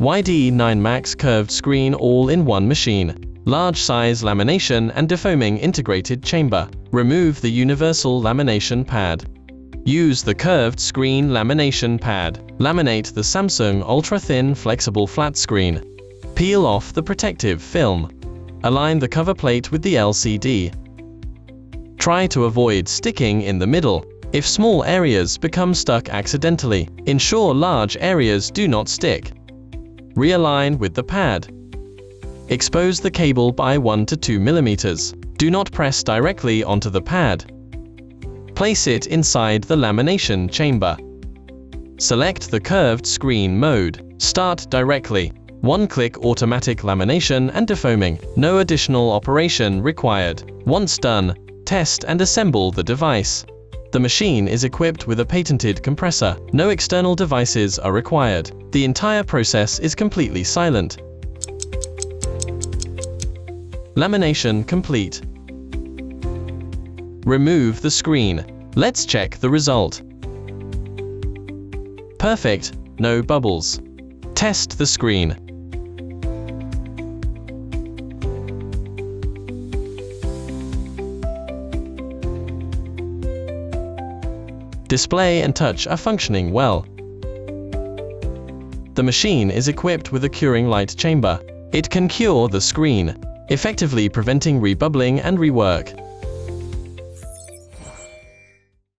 YYD-9 Max curved screen all in one machine. Large size lamination and defoaming integrated chamber. Remove the universal lamination pad. Use the curved screen lamination pad. Laminate the Samsung ultra-thin flexible flat screen. Peel off the protective film. Align the cover plate with the LCD. Try to avoid sticking in the middle. If small areas become stuck accidentally, ensure large areas do not stick. Realign with the pad. Expose the cable by 1 to 2 mm. Do not press directly onto the pad. Place it inside the lamination chamber. Select the curved screen mode. Start directly. One-click automatic lamination and defoaming. No additional operation required. Once done, test and assemble the device. The machine is equipped with a patented compressor. No external devices are required. The entire process is completely silent. Lamination complete. Remove the screen. Let's check the result. Perfect, no bubbles. Test the screen. Display and touch are functioning well. The machine is equipped with a curing light chamber. It can cure the screen, effectively preventing rebubbling and rework.